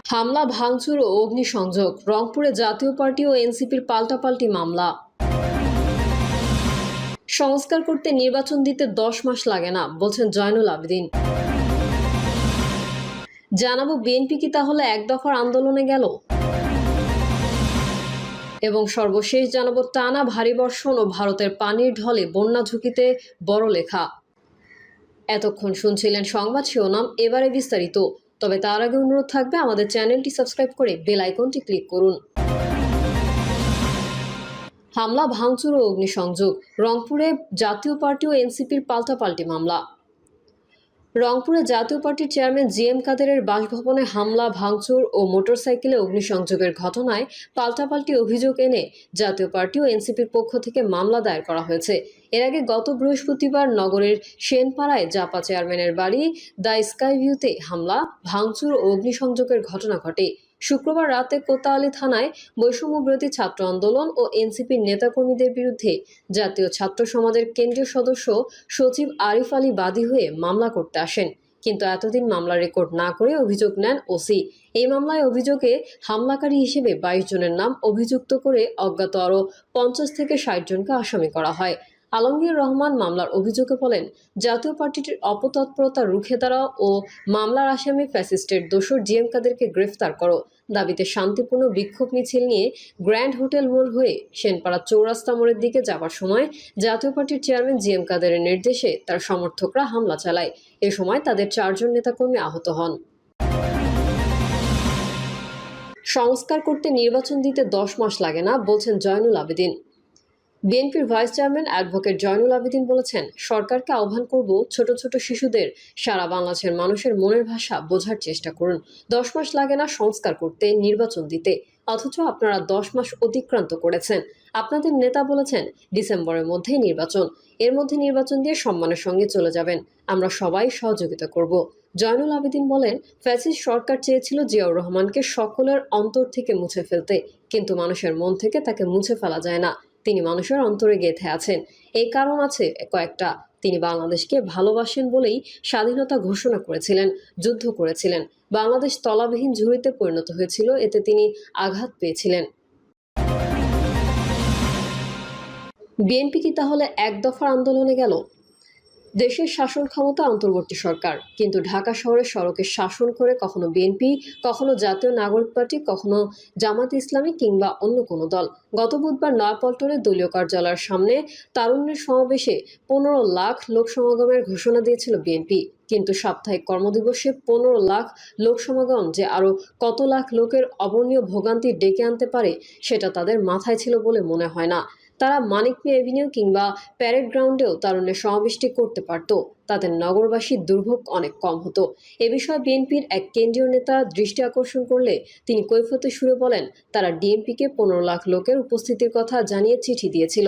হামলা, ভাঙচুর ও অগ্নিসংযোগ। রংপুরে জাতীয় পার্টি ও এনসিপির পাল্টাপাল্টি মামলা। সংস্কার করতে নির্বাচন দিতে 10 মাস লাগে না, বলছেন জয়নুল আবেদিন। জানাবো বিএনপি কি তাহলে এক দফার আন্দোলনে গেল? এবং সর্বশেষ জানাবো টানা ভারী বর্ষণ ও ভারতের পানির ঢলে বন্যা ঝুঁকিতে বড় লেখা। এতক্ষণ শুনছিলেন সংবাদ শিরোনাম, এবারে বিস্তারিত। তবে তার আগে অনুরোধ থাকবে আমাদের চ্যানেলটি সাবস্ক্রাইব করে বেল আইকনটি ক্লিক করুন। হামলা, ভাঙচুর ও অগ্নিসংযোগ। রংপুরে জাতীয় পার্টি ও এনসিপির পাল্টাপাল্টি মামলা। রংপুরে জাতীয় পার্টির চেয়ারম্যান জিএম কাদেরের বাসভবনে হামলা, ভাঙচুর ও মোটরসাইকেলে অগ্নিসংযোগের ঘটনায় পাল্টাপাল্টি অভিযোগ এনে জাতীয় পার্টি ও এনসিপির পক্ষ থেকে মামলা দায়ের করা হয়েছে। এর আগে গত বৃহস্পতিবার নগরের সেনপাড়ায় জাপা চেয়ারম্যানের বাড়ি দ্য স্কাই ভিউতে হামলা, ভাঙচুর ও অগ্নিসংযোগের ঘটনা ঘটে। শুক্রবার রাতে কোতোয়ালি থানায় বৈষম্যবিরোধী ছাত্র আন্দোলন ও এনসিপির নেতাকর্মীদের বিরুদ্ধে জাতীয় ছাত্র সমাজের কেন্দ্রীয় সদস্য সচিব আরিফ আলী বাদী হয়ে মামলা করতে আসেন। কিন্তু এতদিন মামলা রেকর্ড না করে অভিযোগ নেন ওসি। এই মামলায় অভিযোগে হামলাকারী হিসেবে 22 জনের নাম অভিযুক্ত করে অজ্ঞাত আরও 50 থেকে 60 জনকে আসামি করা হয়। আলমগীর রহমান মামলার অভিযোগে বলেন, জাতীয় পার্টিটির অপতৎপরতা রুখে দাঁড়াও ও মামলার আসামি ফ্যাসিস্টের দোসর জিএম কাদেরকে গ্রেফতার করো দাবিতে শান্তিপূর্ণ বিক্ষোভ মিছিল নিয়ে গ্র্যান্ড হোটেল মোড় হয়ে সেনপাড়া চৌরাস্তা মোড়ের দিকে যাবার সময় জাতীয় পার্টির চেয়ারম্যান জিএম কাদেরের নির্দেশে তার সমর্থকরা হামলা চালায়। এ সময় তাদের 4 জন নেতাকর্মী আহত হন। সংস্কার করতে নির্বাচন দিতে 10 মাস লাগে না, বলছেন জয়নুল আবেদিন। বিএনপির vice chairman advocate Zainul Abedin বলেছেন, সরকারকে আহ্বান করব, ছোট ছোট শিশুদের সারা বাংলাদেশের মানুষের মনের ভাষা বোঝার চেষ্টা করুন। 10 মাস লাগে না সংস্কার করতে, নির্বাচন দিতে, অথচ আপনারা 10 মাস অতিক্রান্ত করেছেন। আপনাদের নেতা বলেছেন ডিসেম্বরের মধ্যেই নির্বাচন, এর মধ্যে নির্বাচন দিয়ে সম্মানের সঙ্গে চলে যাবেন, আমরা সবাই সহযোগিতা করব। জয়নুল আবেদিন বলেন, ফ্যাসিস্ট সরকার চেয়েছিল জিয়াউর রহমানকে সকলের অন্তর থেকে মুছে ফেলতে, কিন্তু মানুষের মন থেকে তাকে মুছে ফেলা যায় না। তিনি মানুষের অন্তরে গেঁথে আছেন। এই কারণ আছে কয়েকটা। তিনি বাংলাদেশকে ভালোবাসেন বলেই স্বাধীনতা ঘোষণা করেছিলেন, যুদ্ধ করেছিলেন। বাংলাদেশ তলাবিহীন ঝুড়িতে পরিণত হয়েছিল, এতে তিনি আঘাত পেয়েছিলেন। বিএনপি কি তাহলে এক দফার আন্দোলনে গেল? দেশের শাসন ক্ষমতা অন্তর্বর্তী সরকার, কিন্তু ঢাকা শহরের সড়কে শাসন করে কখনো বিএনপি, কখনো জাতীয় নাগরিক পার্টি, কখনো জামাত ইসলামী কিংবা অন্য কোনো দল। গত বুধবার নয়াপল্টনে দলীয় কার্যালয়ের সামনে তারুণ্যের সমাবেশে 15 লাখ লোক সমাগমের ঘোষণা দিয়েছিল বিএনপি, কিন্তু সাপ্তাহিক কর্মদিবসে 15 লাখ লোক সমাগম যে আরও কত লাখ লোকের অবর্ণীয় ভোগান্তি ডেকে আনতে পারে সেটা তাদের মাথায় ছিল বলে মনে হয় না। তারা মানিক মিয়া এভিনিউ কিংবা প্যারেড গ্রাউন্ডেও তারুণ্যের সমাবেশটি করতে পারত, তাদের নগরবাসীর দুর্ভোগ অনেক কম হতো। এ বিষয়ে বিএনপির এক কেন্দ্রীয় নেতা দৃষ্টি আকর্ষণ করলে তিনি কৈফিয়তের সুরে বলেন, তারা ডিএমপিকে 15 লাখ লোকের উপস্থিতির কথা জানিয়ে চিঠি দিয়েছিল,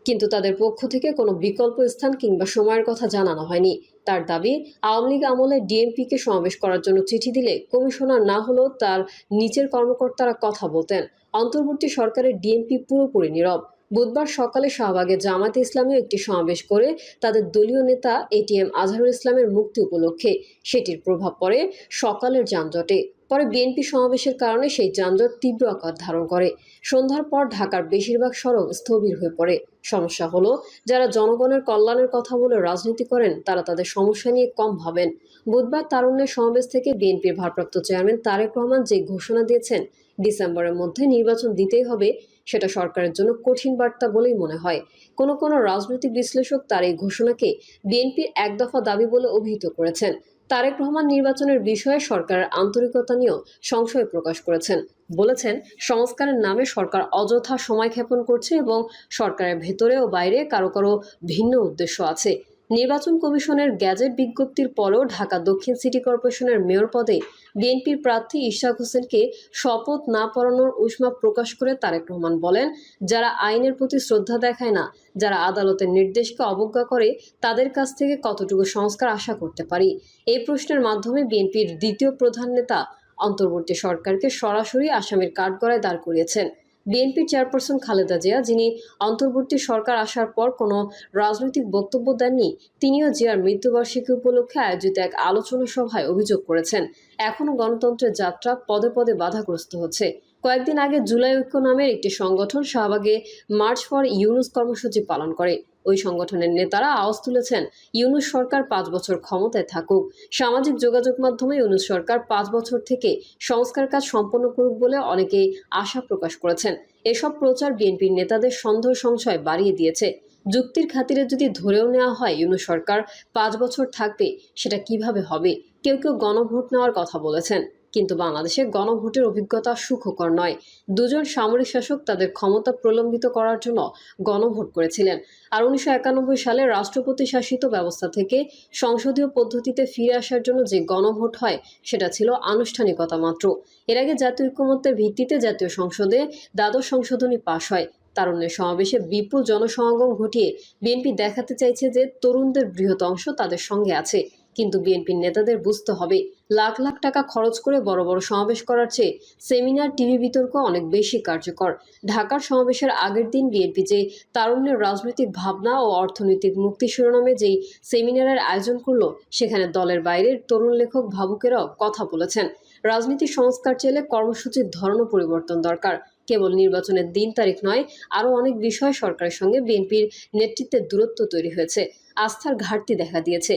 কিন্তু তাদের পক্ষ থেকে কোনো বিকল্প স্থান কিংবা সময়ের কথা জানানো হয়নি। তার দাবি, আওয়ামী লীগ আমলে ডিএমপিকে সমাবেশ করার জন্য চিঠি দিলে কমিশনার না হলেও তার নিচের কর্মকর্তারা কথা বলতেন। অন্তর্বর্তী সরকারের ডিএমপি পুরোপুরি নীরব। বুধবার সকালে শাহবাগে জামায়াতে ইসলামীও একটি সমাবেশ করে তাদের দলীয় নেতা এটিএম আজহারুল ইসলামের মুক্তি উপলক্ষে। সেটির প্রভাব পড়ে সকালের যানজটে। পরে বিএনপি সমাবেশের কারণে সেই যানজট তীব্র আকার ধারণ করে। সন্ধ্যার পর ঢাকার বেশিরভাগ সড়ক স্থবির হয়ে পড়ে। সমস্যা হলো, যারা জনগণের কল্যাণের কথা বলে রাজনীতি করেন তারা তাদের সমস্যা নিয়ে কম ভাবেন। বুধবার তারুণ্যের সমাবেশ থেকে বিএনপির ভারপ্রাপ্ত চেয়ারম্যান তারেক রহমান যে ঘোষণা দিয়েছেন ডিসেম্বরের মধ্যে নির্বাচন দিতেই হবে, সেটা সরকারের জন্য কঠিন বার্তা বলেই মনে হয়। কোনো রাজনৈতিক বিশ্লেষক তার এই ঘোষণাকে বিএনপির এক দফা দাবি বলে অভিহিত করেছেন। তারেক রহমান নির্বাচনের বিষয়ে সরকারের আন্তরিকতা নিয়েও সংশয় প্রকাশ করেছেন। বলেছেন, সংস্কারের নামে সরকার অযথা সময় ক্ষেপণ করছে এবং সরকারের ভেতরে ও বাইরে কারো কারো ভিন্ন উদ্দেশ্য আছে। নির্বাচন কমিশনের গ্যাজেট বিজ্ঞপ্তির পরেও ঢাকা দক্ষিণ সিটি কর্পোরেশনের মেয়র পদে বিএনপির প্রার্থী ইশরাক হোসেনকে শপথ না পড়ানোর উষ্মা প্রকাশ করে তারেক রহমান বলেন, যারা আইনের প্রতি শ্রদ্ধা দেখায় না, যারা আদালতের নির্দেশকে অবজ্ঞা করে, তাদের কাছ থেকে কতটুকু সংস্কার আশা করতে পারি? এই প্রশ্নের মাধ্যমে বিএনপির দ্বিতীয় প্রধান নেতা অন্তর্বর্তী সরকারকে সরাসরি আসামির কাঠগড়ায় দাঁড় করিয়েছেন। বিএনপির চেয়ারপারসন খালেদা জিয়া, যিনি অন্তর্বর্তী সরকার আসার পর কোনো রাজনৈতিক বক্তব্য দেননি, তিনিও জিয়ার মৃত্যুবার্ষিকী উপলক্ষে আয়োজিত এক আলোচনা সভায় অভিযোগ করেছেন, এখনও গণতন্ত্রের যাত্রা পদে পদে বাধাগ্রস্ত হচ্ছে। কয়েকদিন আগে জুলাই ঐক্য নামের একটি সংগঠন শাহবাগে মার্চ ফর ইউনুস কর্মসূচি পালন করে। ওই সংগঠনের নেতারা আওয়াজ তুলেছেন, ইউনুস সরকার 5 বছর ক্ষমতায় থাকুক। সামাজিক যোগাযোগ মাধ্যমে ইউনুস সরকার 5 বছর থেকে সংস্কার কাজ সম্পন্ন করুক বলে অনেকেই আশা প্রকাশ করেছেন। এসব প্রচার বিএনপির নেতাদের সন্দেহ সংশয় বাড়িয়ে দিয়েছে। যুক্তির খাতিরে যদি ধরেও নেওয়া হয় ইউনুস সরকার 5 বছর থাকবে, সেটা কিভাবে হবে? কেউ কেউ গণভোট নেওয়ার কথা বলেছেন, কিন্তু বাংলাদেশে গণভোটের অভিজ্ঞতা সুখকর নয়। দুজন সামরিক শাসক তাদের ক্ষমতা প্রলম্বিত করার জন্য গণভোট করেছিলেন। আর 1991 সালে রাষ্ট্রপতি শাসিত ব্যবস্থা থেকে সংসদীয় পদ্ধতিতে ফিরে আসার জন্য যে গণভোট হয়, সেটা ছিল আনুষ্ঠানিকতা মাত্র। এর আগে জাতীয় ঐকমত্যের ভিত্তিতে জাতীয় সংসদে দ্বাদশ সংশোধনী পাশ হয়। তারুণ্যের সমাবেশে বিপুল জনসমাগম ঘটিয়ে বিএনপি দেখাতে চাইছে যে তরুণদের বৃহৎ অংশ তাদের সঙ্গে আছে। কিন্তু বিএনপির নেতাদের বুঝতে হবে, লাখ লাখ টাকা খরচ করে বড় বড় সমাবেশ করার চেয়ে সেমিনার, টিভি বিতর্ক অনেক বেশি কার্যকর। ঢাকার সমাবেশের আগের দিন বিএনপি যে তারুণ্যের রাজনৈতিক ভাবনা ও অর্থনৈতিক মুক্তি শিরোনামে যেই সেমিনারের আয়োজন করলো, সেখানে দলের বাইরের তরুণ লেখক ভাবুকেরাও কথা বলেছেন। রাজনীতি সংস্কার চাইলে কর্মসূচির ধরনও পরিবর্তন দরকার। কেবল নির্বাচনের দিন তারিখ নয়, আরও অনেক বিষয় সরকারের সঙ্গে বিএনপির নেতৃত্বের দূরত্ব তৈরি হয়েছে, আস্থার ঘাটতি দেখা দিয়েছে।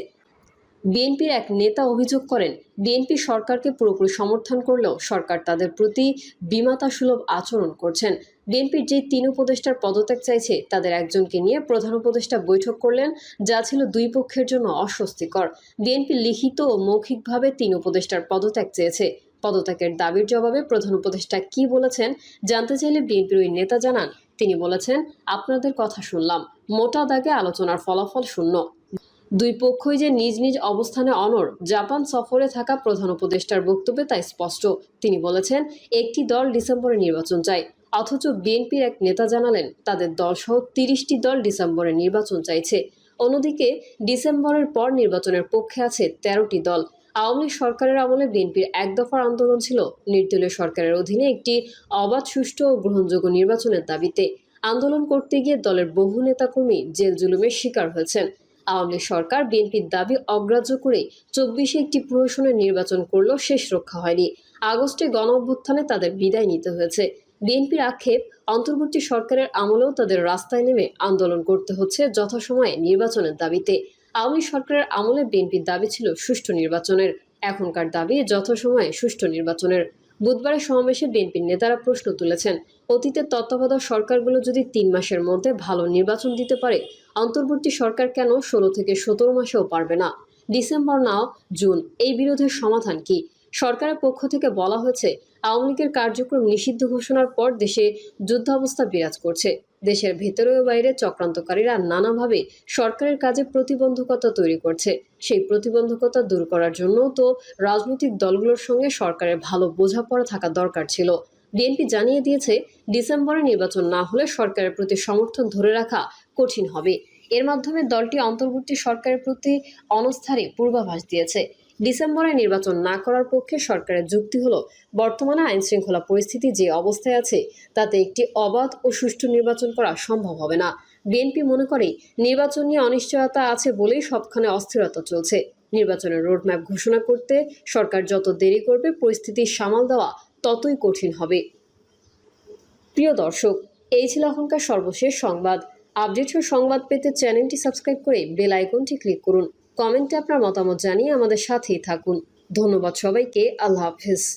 বিএনপির এক নেতা অভিযোগ করেন, বিএনপি সরকারকে পুরোপুরি সমর্থন করলেও সরকার তাদের প্রতি বিমাতাসুলভ আচরণ করছেন। বিএনপির যে 3 উপদেষ্টার পদত্যাগ চাইছে, তাদের একজনকে নিয়ে প্রধান উপদেষ্টা বৈঠক করলেন, যা ছিল দুই পক্ষের জন্য অস্বস্তিকর। বিএনপি লিখিত ও মৌখিকভাবে 3 উপদেষ্টার পদত্যাগ চেয়েছে। পদত্যাগের দাবির জবাবে প্রধান উপদেষ্টা কি বলেছেন জানতে চাইলে বিএনপির ওই নেতা জানান, তিনি বলেছেন, আপনাদের কথা শুনলাম, মোটা দাগে আলোচনার ফলাফল শূন্য। দুই পক্ষই যে নিজ নিজ অবস্থানে অনড়, জাপান সফরে থাকা প্রধান উপদেষ্টার বক্তব্যে তাই স্পষ্ট। তিনি বলেছেন, একটি দল ডিসেম্বরে নির্বাচন চায়, অথচ বিএনপির এক নেতা জানালেন তাদের দলসহ 30টি দল ডিসেম্বরে নির্বাচন চাইছে। অন্যদিকে ডিসেম্বরের পর নির্বাচনের পক্ষে আছে 13টি দল। আওয়ামী লীগ সরকারের আমলে বিএনপির এক দফার আন্দোলন ছিল নির্দলীয় সরকারের অধীনে একটি অবাধ, সুষ্ঠু ও গ্রহণযোগ্য নির্বাচনের দাবিতে। আন্দোলন করতে গিয়ে দলের বহু নেতাকর্মী জেল জুলুমের শিকার হয়েছেন। আওয়ামী লীগ সরকার বিএনপির দাবি অগ্রাহ্য করে 24-এ একটি প্রহসনের নির্বাচন করলেও শেষ রক্ষা হয়নি। আগস্টে গণ অভ্যুত্থানে তাদের বিদায় নিতে হয়েছে। বিএনপির আক্ষেপ, অন্তর্বর্তী সরকারের আমলেও তাদের রাস্তায় নেমে আন্দোলন করতে হচ্ছে যথাসময়ে নির্বাচনের দাবিতে। আওয়ামী লীগ সরকারের আমলে বিএনপির দাবি ছিল সুষ্ঠু নির্বাচনের, এখনকার দাবি যথাসময়ে সুষ্ঠু নির্বাচনের। বুধবারের সমাবেশে বিএনপির নেতারা প্রশ্ন তুলেছেন, অতীতের তত্ত্বাবধায়ক সরকারগুলো যদি 3 মাসের মধ্যে ভালো নির্বাচন দিতে পারে, অন্তর্বর্তী সরকার কেন 16 থেকে 17 মাসেও পারবে না? ডিসেম্বর নাও জুন, এই বিরোধের সমাধান কি? সরকারের পক্ষ থেকে বলা হয়েছে, আওয়ামী লীগের কার্যক্রম নিষিদ্ধ ঘোষণার পর দেশে যুদ্ধাবস্থা বিরাজ করছে। দেশের ভেতরে ও বাইরে চক্রান্তকারীরা নানাভাবে সরকারের কাজে প্রতিবন্ধকতা তৈরি করছে। সেই প্রতিবন্ধকতা দূর করার জন্য তো রাজনৈতিক দলগুলোর সঙ্গে সরকারের ভালো বোঝাপড়া থাকা দরকার ছিল। বিএনপি জানিয়ে দিয়েছে, ডিসেম্বরে নির্বাচন না হলে সরকারের প্রতি সমর্থন ধরে রাখা কঠিন হবে। এর মাধ্যমে দলটি অন্তর্বর্তী সরকারের প্রতি অনাস্থারই পূর্বাভাস দিয়েছে। ডিসেম্বরে নির্বাচন না করার পক্ষে সরকারের যুক্তি হলো, বর্তমানে আইনশৃঙ্খলা পরিস্থিতি যে অবস্থায় আছে, তাতে একটি অবাধ ও সুষ্ঠু নির্বাচন করা সম্ভব হবে না। বিএনপি মনে করে, নির্বাচন নিয়ে অনিশ্চয়তা আছে বলেই সবখানে অস্থিরতা চলছে। নির্বাচনের রোডম্যাপ ঘোষণা করতে সরকার যত দেরি করবে, পরিস্থিতি সামাল দেওয়া ততই কঠিন হবে। প্রিয় দর্শক, এই ছিল এখনকার সর্বশেষ সংবাদ। আপডেট ও সংবাদ পেতে চ্যানেলটি সাবস্ক্রাইব করে বেল আইকনটি ক্লিক করুন। কমেন্টে আপনার মতামত জানিয়ে আমাদের সাথেই থাকুন। ধন্যবাদ সবাইকে। আল্লাহ হাফেজ।